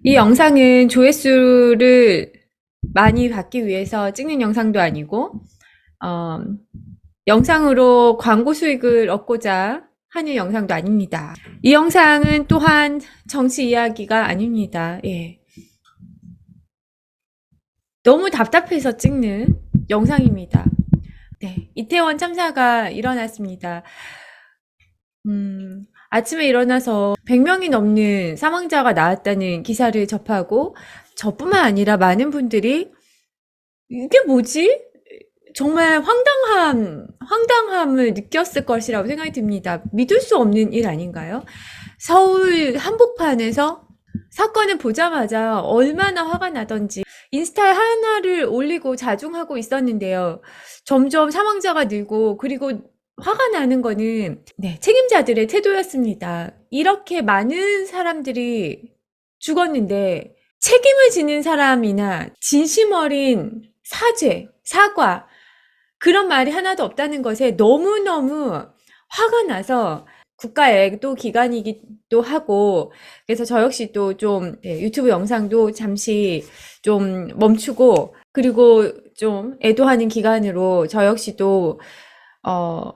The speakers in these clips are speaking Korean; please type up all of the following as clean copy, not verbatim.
이 영상은 조회수를 많이 받기 위해서 찍는 영상도 아니고, 어, 영상으로 광고 수익을 얻고자 하는 영상도 아닙니다. 이 영상은 또한 정치 이야기가 아닙니다. 예. 너무 답답해서 찍는 영상입니다. 네. 이태원 참사가 일어났습니다. 아침에 일어나서 100명이 넘는 사망자가 나왔다는 기사를 접하고, 저뿐만 아니라 많은 분들이 이게 뭐지? 정말 황당함을 느꼈을 것이라고 생각이 듭니다. 믿을 수 없는 일 아닌가요? 서울 한복판에서 사건을 보자마자 얼마나 화가 나던지 인스타에 하나를 올리고 자중하고 있었는데요. 점점 사망자가 늘고, 그리고 화가 나는 거는 책임자들의 태도였습니다. 이렇게 많은 사람들이 죽었는데 책임을 지는 사람이나 진심 어린 사과, 그런 말이 하나도 없다는 것에 너무너무 화가 나서, 국가의 또 기관이기도 하고, 그래서 저 역시 또 좀 유튜브 영상도 잠시 좀 멈추고, 그리고 좀 애도하는 기간으로 저 역시도 어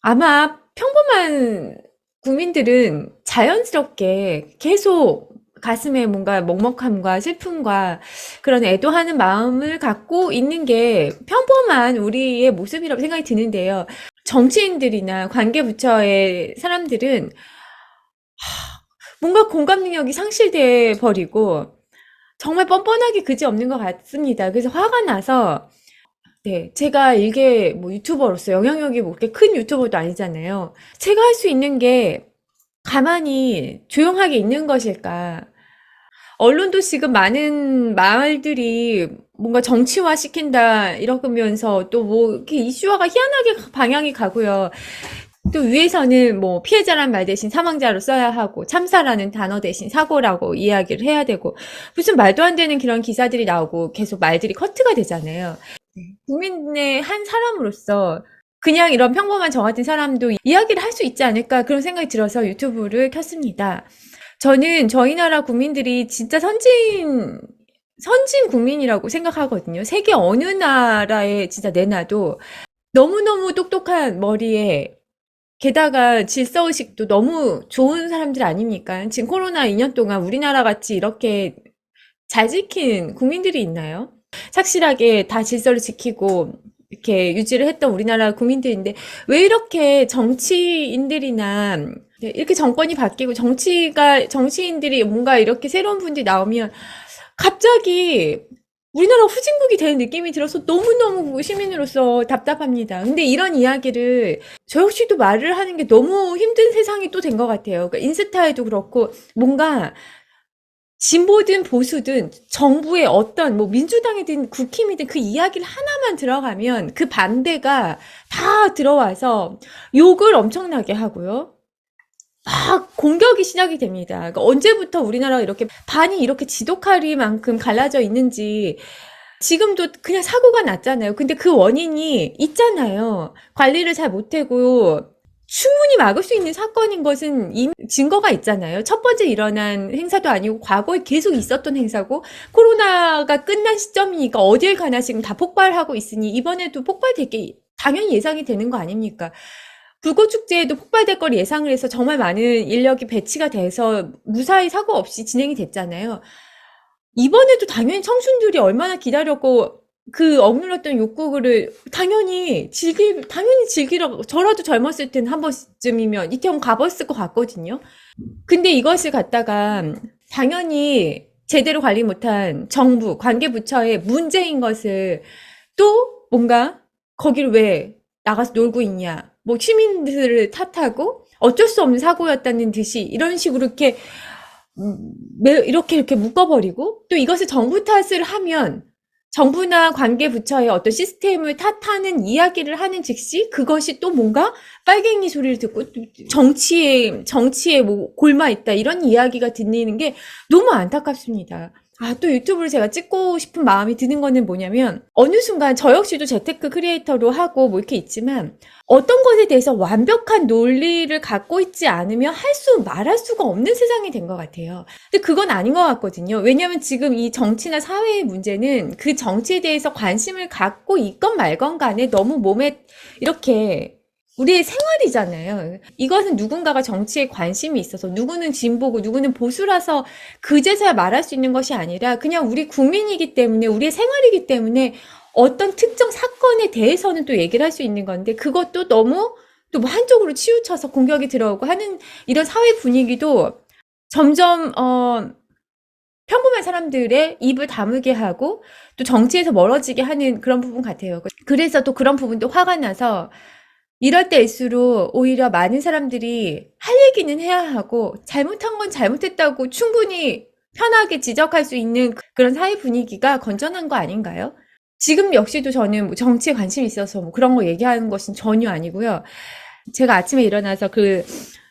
아마 평범한 국민들은 자연스럽게 계속 가슴에 뭔가 먹먹함과 슬픔과 그런 애도하는 마음을 갖고 있는 게 평범한 우리의 모습이라고 생각이 드는데요. 정치인들이나 관계부처의 사람들은 뭔가 공감 능력이 상실돼 버리고 정말 뻔뻔하게 그지없는 것 같습니다. 그래서 화가 나서, 제가 일개 뭐 유튜버로서 영향력이 뭐 그렇게 큰 유튜버도 아니잖아요. 제가 할 수 있는 게 가만히 조용하게 있는 것일까? 언론도 지금 많은 말들이 뭔가 정치화 시킨다 이러면서 또 뭐 이렇게 이슈화가 희한하게 방향이 가고요. 또 위에서는 뭐 피해자란 말 대신 사망자로 써야 하고, 참사라는 단어 대신 사고라고 이야기를 해야 되고, 무슨 말도 안 되는 그런 기사들이 나오고 계속 말들이 커트가 되잖아요. 국민의 한 사람으로서 그냥 이런 평범한 저 같은 사람도 이야기를 할 수 있지 않을까, 그런 생각이 들어서 유튜브를 켰습니다. 저는 저희 나라 국민들이 진짜 선진 국민이라고 생각하거든요. 세계 어느 나라에 진짜 내놔도 너무너무 똑똑한 머리에, 게다가 질서의식도 너무 좋은 사람들 아닙니까? 지금 코로나 2년 동안 우리나라 같이 이렇게 잘 지킨 국민들이 있나요? 착실하게 다 질서를 지키고 이렇게 유지를 했던 우리나라 국민들인데, 왜 이렇게 정치인들이나 이렇게 정권이 바뀌고 정치인들이 뭔가 이렇게 새로운 분들이 나오면 갑자기 우리나라 후진국이 되는 느낌이 들어서 너무너무 시민으로서 답답합니다. 근데 이런 이야기를 저 역시도 말을 하는 게 너무 힘든 세상이 또 된 것 같아요. 그러니까 인스타에도 그렇고, 뭔가 진보든 보수든 정부의 어떤 뭐 민주당이든 국힘이든 그 이야기를 하나만 들어가면 그 반대가 다 들어와서 욕을 엄청나게 하고요. 막 공격이 시작이 됩니다. 그러니까 언제부터 우리나라가 이렇게 반이 이렇게 지독하리만큼 갈라져 있는지, 지금도 그냥 사고가 났잖아요. 근데 그 원인이 있잖아요. 관리를 잘 못하고 충분히 막을 수 있는 사건인 것은 이미 증거가 있잖아요. 첫 번째 일어난 행사도 아니고 과거에 계속 있었던 행사고, 코로나가 끝난 시점이니까 어딜 가나 지금 다 폭발하고 있으니 이번에도 폭발될 게 당연히 예상이 되는 거 아닙니까? 불꽃축제에도 폭발될 걸 예상을 해서 정말 많은 인력이 배치가 돼서 무사히 사고 없이 진행이 됐잖아요. 이번에도 당연히 청춘들이 얼마나 기다렸고 그 억눌렀던 욕구를 당연히 즐기러, 저라도 젊었을 땐 한 번쯤이면 이태원 가봤을 것 같거든요. 근데 이것을 갖다가 당연히 제대로 관리 못한 정부, 관계부처의 문제인 것을 또 뭔가 거기를 왜 나가서 놀고 있냐, 뭐 시민들을 탓하고 어쩔 수 없는 사고였다는 듯이 이런 식으로 이렇게 묶어버리고, 또 이것을 정부 탓을 하면 정부나 관계부처의 어떤 시스템을 탓하는 이야기를 하는 즉시 그것이 또 뭔가 빨갱이 소리를 듣고 정치에 뭐 골마 있다 이런 이야기가 들리는 게 너무 안타깝습니다. 또 유튜브를 제가 찍고 싶은 마음이 드는 거는 뭐냐면, 어느 순간 저 역시도 재테크 크리에이터로 하고 뭐 이렇게 있지만, 어떤 것에 대해서 완벽한 논리를 갖고 있지 않으면 말할 수가 없는 세상이 된 것 같아요. 근데 그건 아닌 것 같거든요. 왜냐하면 지금 이 정치나 사회의 문제는 그 정치에 대해서 관심을 갖고 있건 말건 간에 너무 몸에 이렇게 우리의 생활이잖아요. 이것은 누군가가 정치에 관심이 있어서 누구는 진보고 누구는 보수라서 그제서야 말할 수 있는 것이 아니라 그냥 우리 국민이기 때문에 우리의 생활이기 때문에 어떤 특정 사건에 대해서는 또 얘기를 할 수 있는 건데 그것도 너무 또 뭐 한쪽으로 치우쳐서 공격이 들어오고 하는 이런 사회 분위기도 점점 평범한 사람들의 입을 다물게 하고 또 정치에서 멀어지게 하는 그런 부분 같아요. 그래서 또 그런 부분도 화가 나서 이럴 때일수록 오히려 많은 사람들이 할 얘기는 해야 하고 잘못한 건 잘못했다고 충분히 편하게 지적할 수 있는 그런 사회 분위기가 건전한 거 아닌가요? 지금 역시도 저는 뭐 정치에 관심이 있어서 뭐 그런 거 얘기하는 것은 전혀 아니고요. 제가 아침에 일어나서 그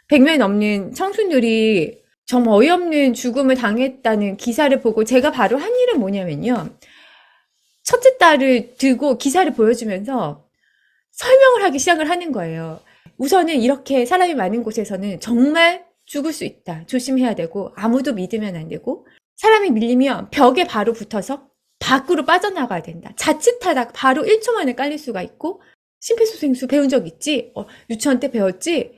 100명이 넘는 청춘들이 정말 어이없는 죽음을 당했다는 기사를 보고 제가 바로 한 일은 뭐냐면요. 첫째 딸을 들고 기사를 보여주면서 설명을 하기 시작을 하는 거예요. 우선은 이렇게 사람이 많은 곳에서는 정말 죽을 수 있다. 조심해야 되고 아무도 믿으면 안 되고 사람이 밀리면 벽에 바로 붙어서 밖으로 빠져나가야 된다. 자칫하다 바로 1초 만에 깔릴 수가 있고 심폐소생술 배운 적 있지? 유치원 때 배웠지?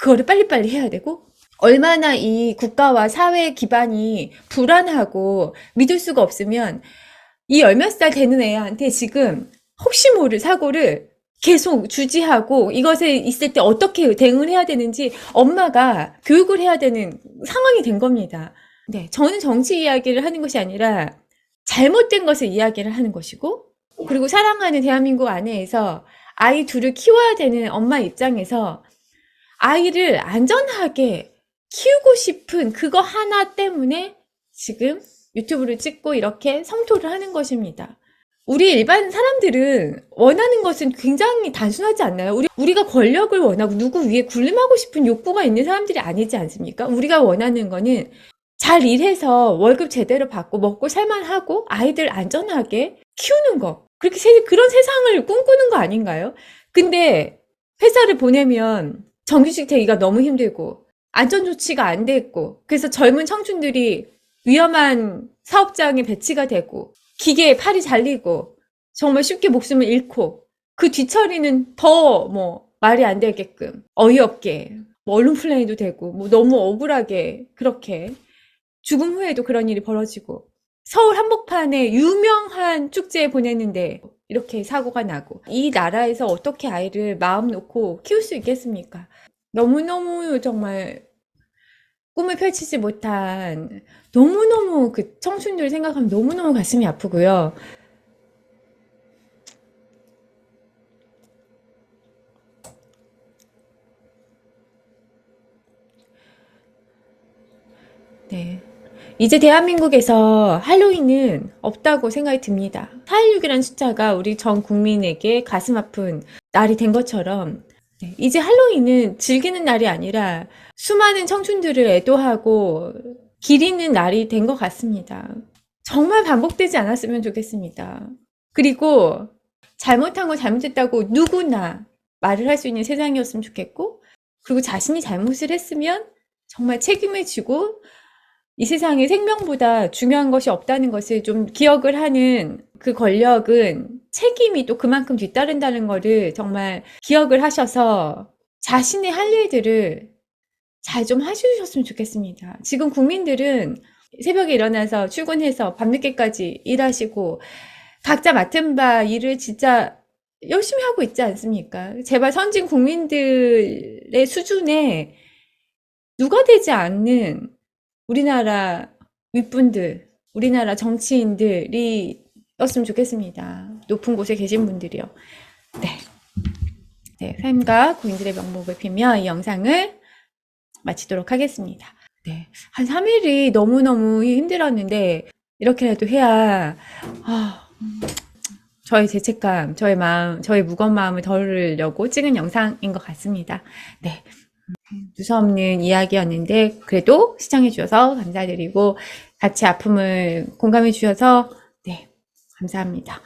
그거를 빨리빨리 해야 되고 얼마나 이 국가와 사회 기반이 불안하고 믿을 수가 없으면 이 열 몇 살 되는 애한테 지금 혹시 모를 사고를 계속 주지하고 이것에 있을 때 어떻게 대응을 해야 되는지 엄마가 교육을 해야 되는 상황이 된 겁니다. 네, 저는 정치 이야기를 하는 것이 아니라 잘못된 것을 이야기를 하는 것이고 그리고 사랑하는 대한민국 안에서 아이 둘을 키워야 되는 엄마 입장에서 아이를 안전하게 키우고 싶은 그거 하나 때문에 지금 유튜브를 찍고 이렇게 성토를 하는 것입니다. 우리 일반 사람들은 원하는 것은 굉장히 단순하지 않나요? 우리가 권력을 원하고 누구 위에 군림하고 싶은 욕구가 있는 사람들이 아니지 않습니까? 우리가 원하는 거는 잘 일해서 월급 제대로 받고 먹고 살만하고 아이들 안전하게 키우는 거. 그런 세상을 꿈꾸는 거 아닌가요? 근데 회사를 보내면 정규직 되기가 너무 힘들고 안전조치가 안 됐고 그래서 젊은 청춘들이 위험한 사업장에 배치가 되고 기계에 팔이 잘리고 정말 쉽게 목숨을 잃고 그 뒤처리는 더 뭐 말이 안 되게끔 어이없게 뭐 언론 플레이도 되고 뭐 너무 억울하게 그렇게 죽음 후에도 그런 일이 벌어지고 서울 한복판에 유명한 축제에 보냈는데 이렇게 사고가 나고 이 나라에서 어떻게 아이를 마음 놓고 키울 수 있겠습니까? 너무너무 정말 꿈을 펼치지 못한 너무너무 그 청춘들 생각하면 너무너무 가슴이 아프고요. 네. 이제 대한민국에서 할로윈은 없다고 생각이 듭니다. 4.16이라는 숫자가 우리 전 국민에게 가슴 아픈 날이 된 것처럼 네, 이제 할로윈은 즐기는 날이 아니라 수많은 청춘들을 애도하고 기리는 날이 된 것 같습니다. 정말 반복되지 않았으면 좋겠습니다. 그리고 잘못한 거 잘못했다고 누구나 말을 할 수 있는 세상이었으면 좋겠고 그리고 자신이 잘못을 했으면 정말 책임을 지고 이 세상에 생명보다 중요한 것이 없다는 것을 좀 기억을 하는 그 권력은 책임이 또 그만큼 뒤따른다는 거를 정말 기억을 하셔서 자신의 할 일들을 잘 좀 해주셨으면 좋겠습니다. 지금 국민들은 새벽에 일어나서 출근해서 밤늦게까지 일하시고 각자 맡은 바 일을 진짜 열심히 하고 있지 않습니까? 제발 선진 국민들의 수준에 누가 되지 않는 우리나라 윗분들, 우리나라 정치인들이 였으면 좋겠습니다. 높은 곳에 계신 분들이요. 네. 네, 삶과 국민들의 명목을 빌며 이 영상을 마치도록 하겠습니다. 네. 한 3일이 너무너무 힘들었는데, 이렇게라도 해야, 저의 죄책감, 저의 마음, 저의 무거운 마음을 덜으려고 찍은 영상인 것 같습니다. 네. 두서없는 이야기였는데 그래도 시청해 주셔서 감사드리고 같이 아픔을 공감해 주셔서 네, 감사합니다.